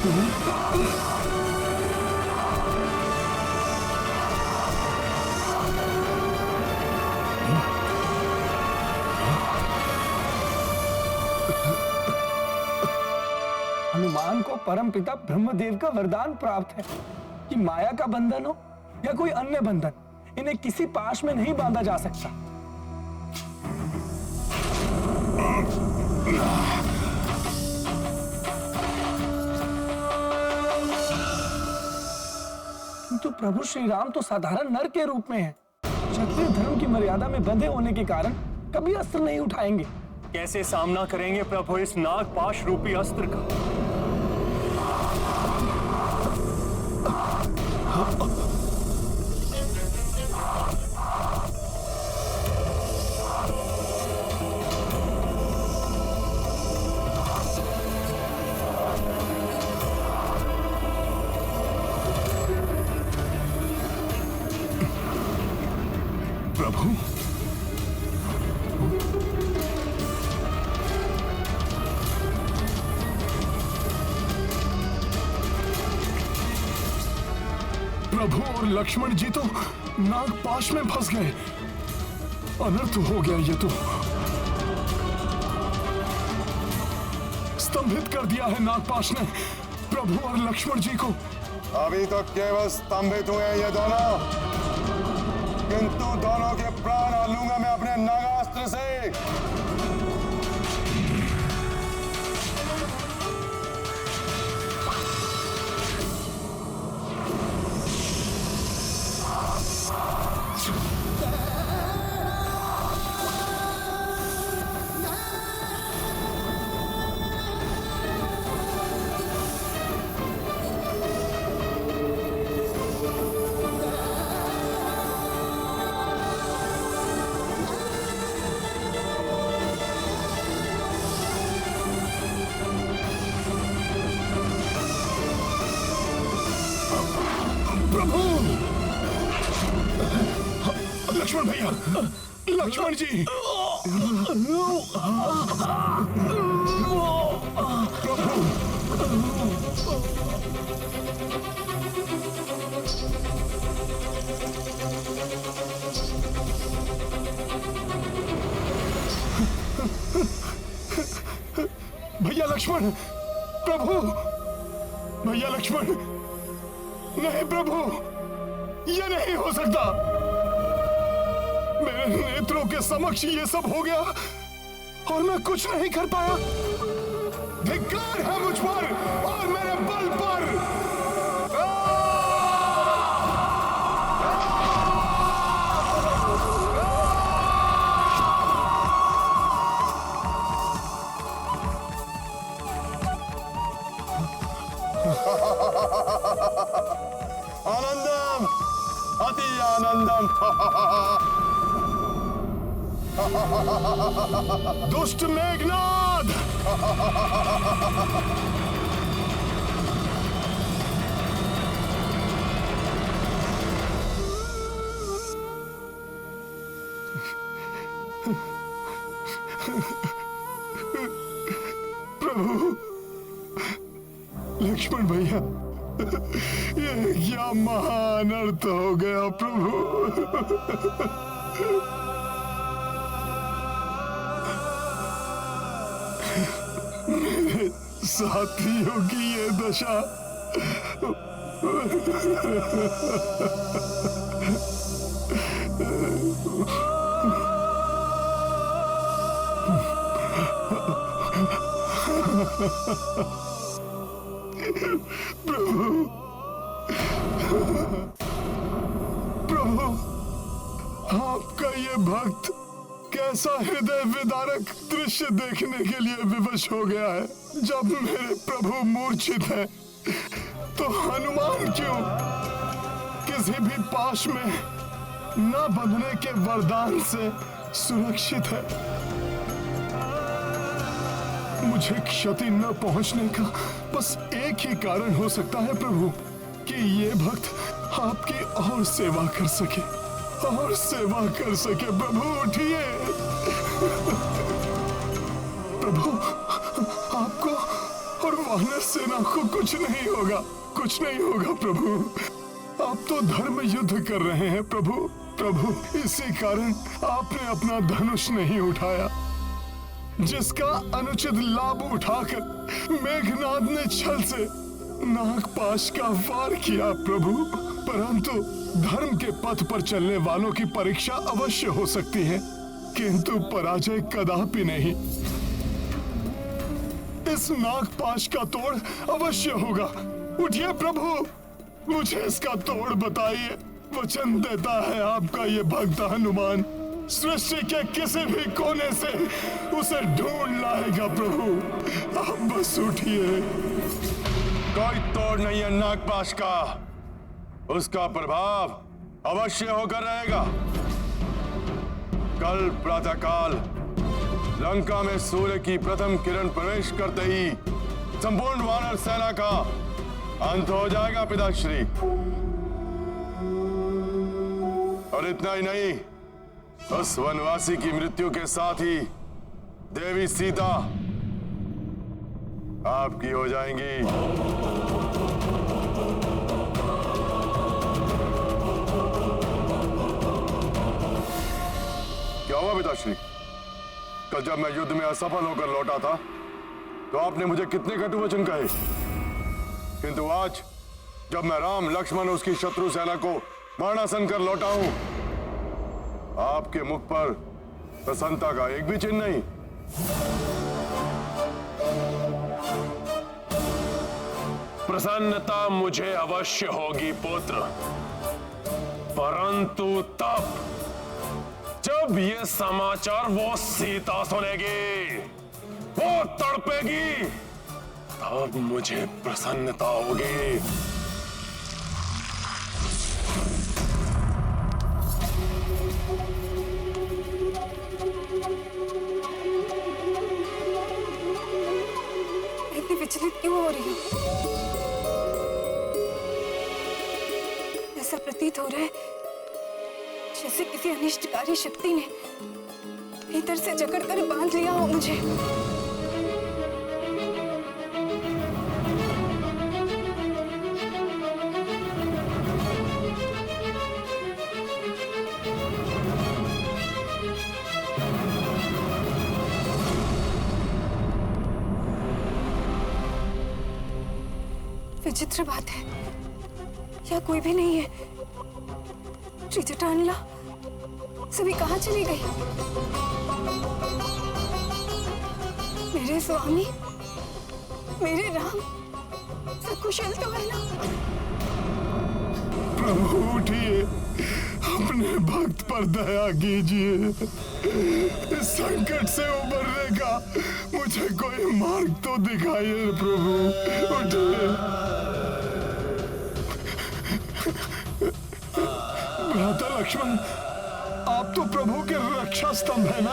हनुमान को परमपिता ब्रह्मदेव का वरदान प्राप्त है कि माया का बंधन हो या कोई अन्य बंधन, इन्हें किसी पाश में नहीं बांधा जा सकता। किंतु प्रभु श्री राम तो साधारण नर के रूप में है। क्षत्रिय धर्म की मर्यादा में बंधे होने के कारण कभी अस्त्र नहीं उठाएंगे। कैसे सामना करेंगे प्रभु इस नागपाश रूपी अस्त्र का? प्रभु, प्रभु और लक्ष्मण जी तो नागपाश में फंस गए। अनर्थ हो गया, ये तो स्तंभित कर दिया है नागपाश ने प्रभु और लक्ष्मण जी को। अभी तो केवल स्तंभित हुए हैं ये दोनों, किंतु दोनों के प्राण लूंगा मैं अपने नागास्त्र से। लक्ष्मण भैया, लक्ष्मण जी, भैया लक्ष्मण, प्रभु, भैया लक्ष्मण, नहीं प्रभु, ये नहीं हो सकता। मेरे नेत्रों के समक्ष ये सब हो गया और मैं कुछ नहीं कर पाया। धिक्कार है मुझ पर और मेरे बल पर। आनंदम, अति आनंदम। दुष्ट मेघनाद, प्रभु, लक्ष्मण भैया, ये क्या महान अर्थ हो गया प्रभु। मेरे साथियों की ये दशा। प्रभु, प्रभु, आपका ये भक्त कैसा हृदय विदारक दृश्य देखने के लिए विवश हो गया है। जब मेरे प्रभु मूर्छित है तो हनुमान क्यों किसी भी पाश में न बंधने के वरदान से सुरक्षित है। मुझे क्षति न पहुंचने का बस एक ही कारण हो सकता है प्रभु, कि ये भक्त आपकी और सेवा कर सके, और सेवा कर सके। प्रभु उठिए। प्रभु, आपको और वानर सेना को कुछ नहीं होगा, कुछ नहीं होगा प्रभु। आप तो धर्म युद्ध कर रहे हैं प्रभु। प्रभु, इसी कारण आपने अपना धनुष नहीं उठाया, जिसका अनुचित लाभ उठाकर मेघनाद ने छल से नागपाश का वार किया प्रभु। परंतु धर्म के पथ पर चलने वालों की परीक्षा अवश्य हो सकती है, किंतु पराजय कदापि नहीं। इस नागपाश का तोड़ अवश्य होगा। उठिए प्रभु, मुझे इसका तोड़ बताइए। वचन देता है आपका ये भक्त हनुमान सृष्टि के किसी भी कोने से उसे ढूंढ लाएगा प्रभु। आप बस उठिए। कोई तोड़ नहीं है नागपाश का, उसका प्रभाव अवश्य होकर रहेगा। कल प्रातःकाल लंका में सूर्य की प्रथम किरण प्रवेश करते ही संपूर्ण वानर सेना का अंत हो जाएगा पिताश्री। और इतना ही नहीं, उस वनवासी की मृत्यु के साथ ही देवी सीता आपकी हो जाएंगी। क्या हुआ पिताश्री? कल जब मैं युद्ध में असफल होकर लौटा था तो आपने मुझे कितने कटु वचन कहे, किंतु आज जब मैं राम लक्ष्मण उसकी शत्रु सेना को मरणासन कर लौटा हूं, आपके मुख पर प्रसन्नता का एक भी चिन्ह नहीं। प्रसन्नता मुझे अवश्य होगी पुत्र, परंतु तब जब ये समाचार वो सीता सुनेगी, वो तड़पेगी, तब मुझे प्रसन्नता होगी। इतनी विचलित क्यों हो रही हो? ऐसा प्रतीत हो रहा है जैसे किसी अनिष्टकारी शक्ति ने भीतर से जकड़कर बांध लिया हो मुझे। विचित्र बात है, यहाँ कोई भी नहीं है। त्रिजटानला सभी कहाँ चली गई? मेरे स्वामी, मेरे राम सकुशल तो है ना? प्रभु उठिए, अपने भक्त पर दया कीजिए। इस संकट से उबरने का मुझे कोई मार्ग तो दिखाइए प्रभु। उठिए। भ्राता लक्ष्मण, आप तो प्रभु के रक्षा स्तंभ है ना?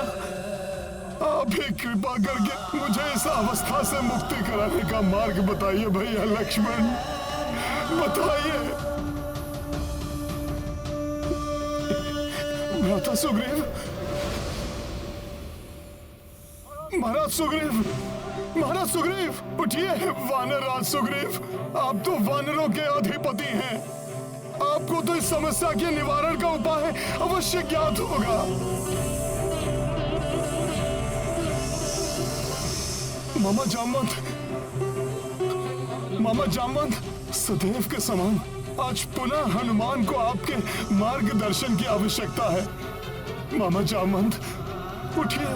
आप ही कृपा करके मुझे इस अवस्था से मुक्ति कराने का मार्ग बताइए भैया लक्ष्मण, बताइए। भ्राता सुग्रीव, महाराज सुग्रीव, महाराज सुग्रीव, उठिए। वानर राज सुग्रीव, आप तो वानरों के अधिपति हैं, आपको तो इस समस्या के निवारण का उपाय अवश्य ज्ञात होगा। मामा जामवंत, मामा जामवंत, सदैव के समान आज पुनः हनुमान को आपके मार्गदर्शन की आवश्यकता है। मामा जामवंत, उठिए,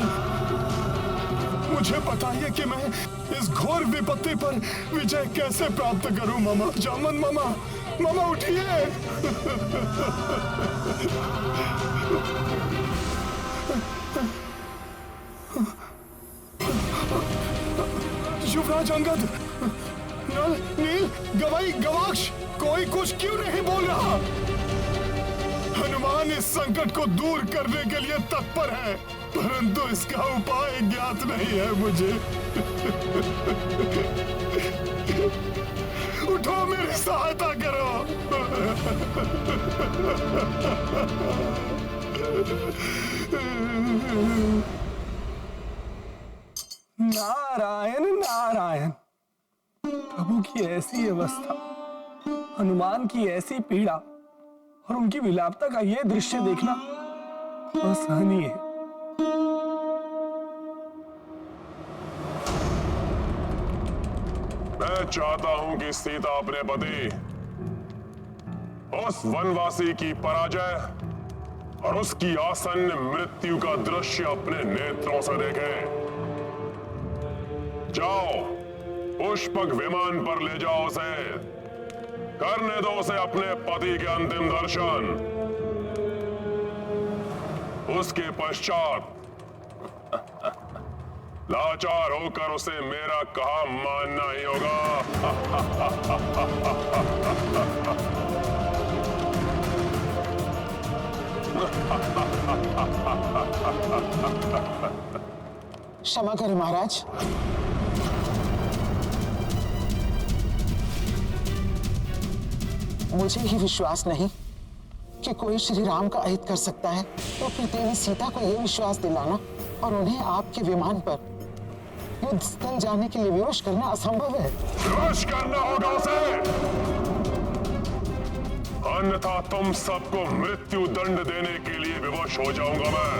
मुझे बताइए कि मैं इस घोर विपत्ति पर विजय कैसे प्राप्त करूं। मामा जामवंत, मामा, मामा उठिए। युवराज अंगद, नल, नील, गवाई, गवाक्ष, कोई कुछ क्यों नहीं बोल रहा? हनुमान इस संकट को दूर करने के लिए तत्पर है, परंतु इसका उपाय ज्ञात नहीं है मुझे। उठो, मेरी सहायता करो। नारायण नारायण, प्रभु की ऐसी अवस्था, हनुमान की ऐसी पीड़ा और उनकी विलापता का यह दृश्य देखना असहनीय है। मैं चाहता हूं कि सीता अपने पति उस वनवासी की पराजय और उसकी आसन्न मृत्यु का दृश्य अपने नेत्रों से देखे। जाओ, पुष्पक विमान पर ले जाओ उसे, करने दो उसे अपने पति के अंतिम दर्शन। उसके पश्चात लाचार होकर उसे मेरा कहा मानना ही होगा। क्षमा करें महाराज। मुझे ही विश्वास नहीं कि कोई श्री राम का अहित कर सकता है, तो फिर देवी सीता को यह विश्वास दिलाना और उन्हें आपके विमान पर युद्ध स्थल जाने के लिए विवश करना असंभव है। विवश करना होगा उसे, अन्यथा तुम सबको मृत्यु दंड देने के लिए विवश हो जाऊंगा मैं।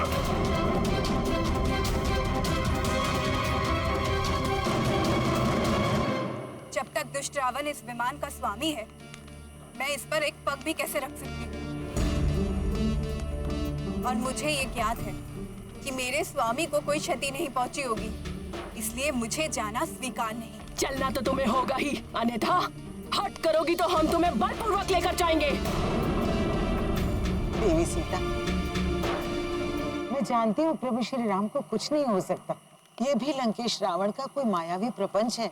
जब तक दुष्ट रावण इस विमान का स्वामी है, मैं इस पर एक पग भी कैसे रख सकती हूँ? और मुझे ये ज्ञात है कि मेरे स्वामी को कोई क्षति नहीं पहुंची होगी, इसलिए मुझे जाना स्वीकार नहीं। चलना तो तुम्हें होगा ही, अन्यथा हट करोगी तो हम तुम्हें बलपूर्वक लेकर जाएंगे। देवी सीता, मैं जानती हूँ प्रभु श्री राम को कुछ नहीं हो सकता। ये भी लंकेश रावण का कोई मायावी प्रपंच है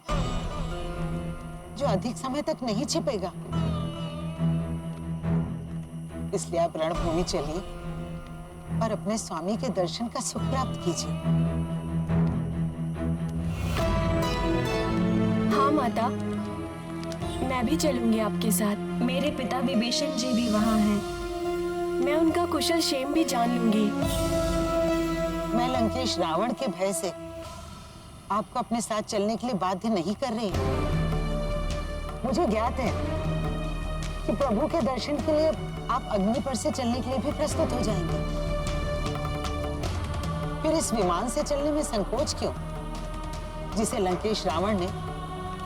जो अधिक समय तक नहीं छिपेगा। इसलिए आप रणभूमि चलिए और अपने स्वामी के दर्शन का सुख प्राप्त कीजिए। हाँ माता, मैं भी चलूंगी आपके साथ। मेरे पिता विभीषण जी भी वहाँ हैं। मैं उनका कुशल क्षेम भी जान लूंगी। मैं लंकेश रावण के भय से आपको अपने साथ चलने के लिए बाध्य नहीं कर रही। मुझे ज्ञात है कि प्रभु के दर्शन के लिए आप अग्नि पर से चलने के लिए भी प्रस्तुत हो जाएंगे। फिर इस विमान से चलने में संकोच क्यों, जिसे लंकेश रावण ने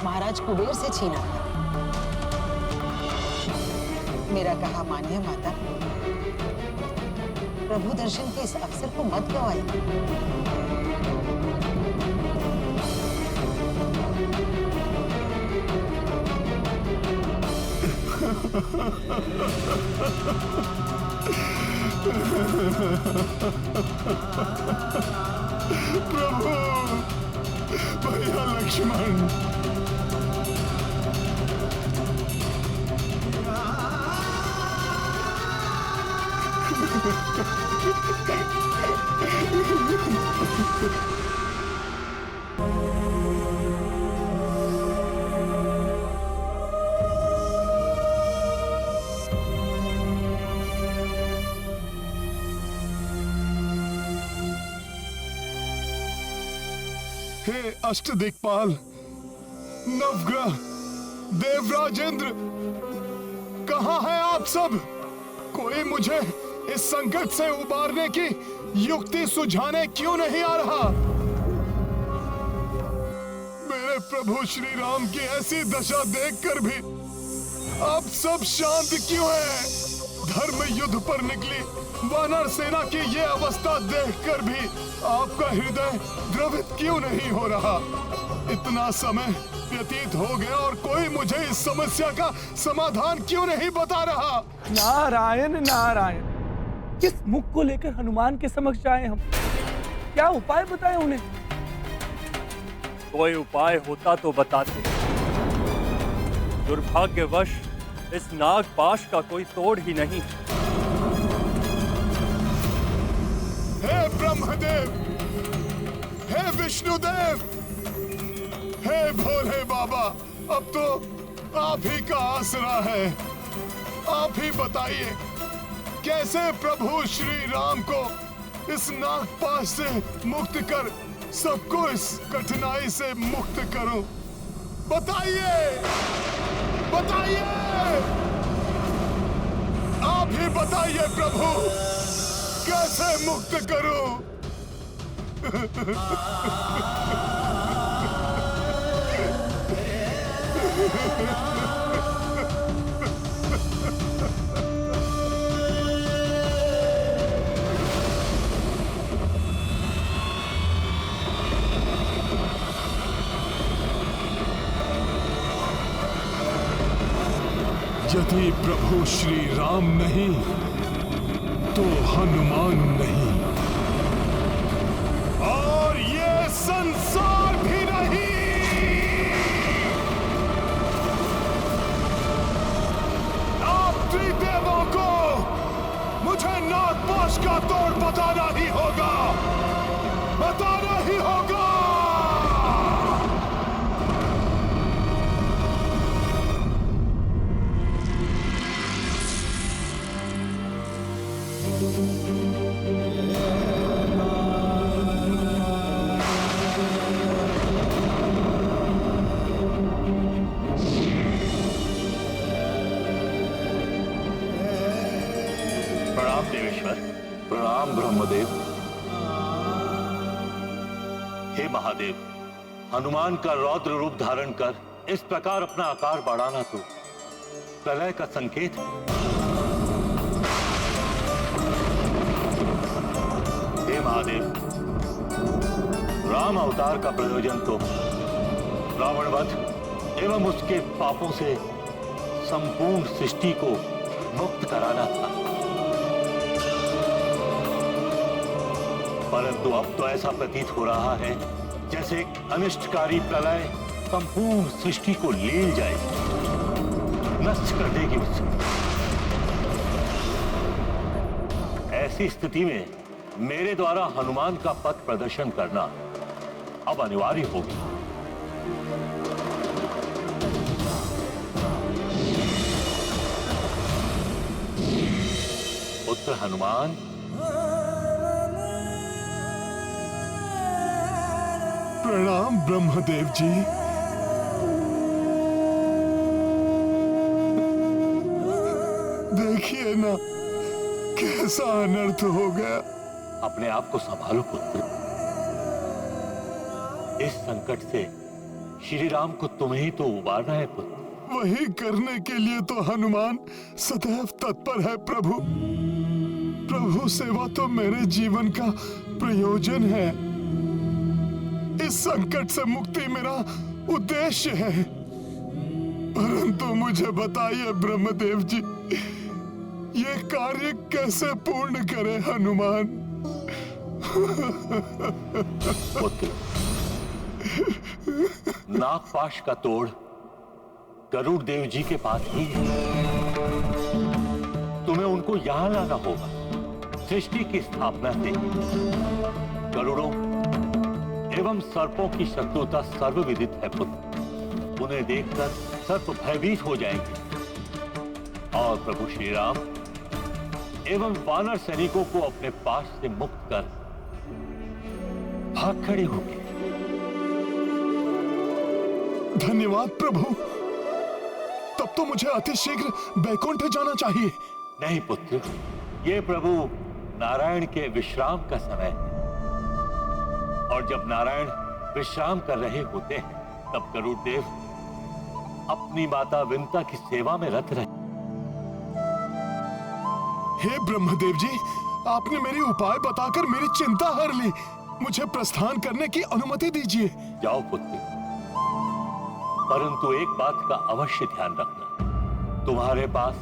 महाराज कुबेर से छीना था? मेरा कहा मानिए माता, प्रभु दर्शन के इस अवसर को मत गवाइए। प्रभु, भैया लक्ष्मण, हे अष्टदिक्पाल, नवग्रह, देवराजेंद्र, कहाँ हैं आप सब? कोई मुझे इस संकट से उबारने की युक्ति सुझाने क्यों नहीं आ रहा? मेरे प्रभु श्री राम की ऐसी दशा देखकर भी आप सब शांत क्यों हैं? धर्म युद्ध पर निकली वानर सेना की ये अवस्था देखकर भी आपका हृदय द्रवित क्यों नहीं हो रहा? इतना समय व्यतीत हो गया और कोई मुझे इस समस्या का समाधान क्यों नहीं बता रहा? नारायण नारायण, किस मुख को लेकर हनुमान के समक्ष जाए हम? क्या उपाय बताएं उन्हें? कोई उपाय होता तो बताते। दुर्भाग्यवश इस नागपाश का कोई तोड़ ही नहीं। हे ब्रह्मदेव, हे विष्णुदेव, हे भोले बाबा, अब तो आप ही का आसरा है। आप ही बताइए, कैसे प्रभु श्री राम को इस नागपाश से मुक्त कर सबको इस कठिनाई से मुक्त करूं? बताइए, बताइए, आप ही बताइए प्रभु, कैसे मुक्त करूं? यदि प्रभु श्री राम नहीं तो हनुमान नहीं, और ये संसार भी नहीं। आप त्रिदेवों को मुझे नागपाश का तोड़ बताना ही होगा, बताना ही होगा। प्रणाम देवेश्वर। प्रणाम ब्रह्मदेव। हे महादेव, हनुमान का रौद्र रूप धारण कर इस प्रकार अपना आकार बढ़ाना तो प्रलय का संकेत है। हे महादेव, राम अवतार का प्रयोजन तो रावण वध एवं उसके पापों से संपूर्ण सृष्टि को मुक्त कराना था, परंतु अब तो ऐसा प्रतीत हो रहा है जैसे एक अनिष्टकारी प्रलय संपूर्ण सृष्टि को ले जाए, नष्ट कर देगी उसे। ऐसी स्थिति में मेरे द्वारा हनुमान का पथ प्रदर्शन करना अब अनिवार्य होगी। पुत्र हनुमान, प्रणाम ब्रह्मदेव जी। देखिए ना कैसा अनर्थ हो गया। अपने आप को संभालो पुत्र। इस संकट से श्री राम को तुम्हें ही तो उबारना है पुत्र। वही करने के लिए तो हनुमान सदैव तत्पर है प्रभु। प्रभु सेवा तो मेरे जीवन का प्रयोजन है। इस संकट से मुक्ति मेरा उद्देश्य है। परंतु मुझे बताइए ब्रह्मदेव जी, ये कार्य कैसे पूर्ण करे हनुमान? पुत्र, नागपाश का तोड़ गरुड़ देव जी के पास ही है। तुम्हें उनको यहां लाना होगा। सृष्टि की स्थापना से गरुड़ों एवं सर्पों की शत्रुता सर्वविदित है पुत्र। उन्हें देखकर सर्प भयभीत हो जाएंगे और प्रभु श्री राम एवं वानर सैनिकों को अपने पास से मुक्त कर भाग खड़े होंगे। धन्यवाद प्रभु। तब तो मुझे अतिशीघ्र बैकुंठ जाना चाहिए। नहीं पुत्र, ये प्रभु नारायण के विश्राम का समय है, और जब नारायण विश्राम कर रहे होते हैं तब गरुड़ देव अपनी माता विंता की सेवा में रत रहे। हे ब्रह्मदेव जी, आपने मेरी उपाय बताकर मेरी चिंता हर ली। मुझे प्रस्थान करने की अनुमति दीजिए। जाओ पुत्र, परंतु एक बात का अवश्य ध्यान रखना। तुम्हारे पास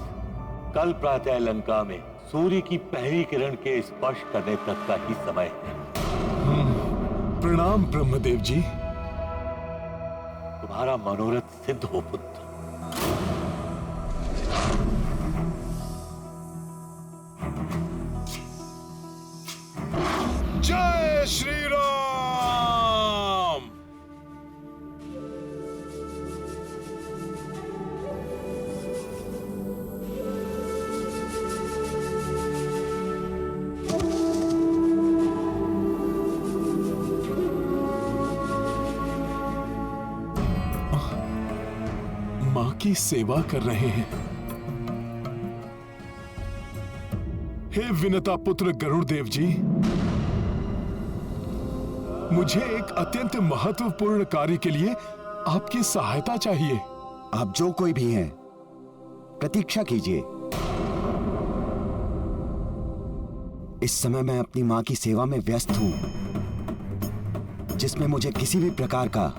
कल प्रातः लंका में सूर्य की पहली किरण के स्पर्श करने तक का ही समय है। प्रणाम ब्रह्मदेव जी। तुम्हारा मनोरथ सिद्ध हो पुत्र। जय श्री राम। माँ की सेवा कर रहे हैं। हे विनता पुत्र गरुड़देव जी, मुझे एक अत्यंत महत्वपूर्ण कार्य के लिए आपकी सहायता चाहिए। आप जो कोई भी हैं, प्रतीक्षा कीजिए। इस समय मैं अपनी मां की सेवा में व्यस्त हूं, जिसमें मुझे किसी भी प्रकार का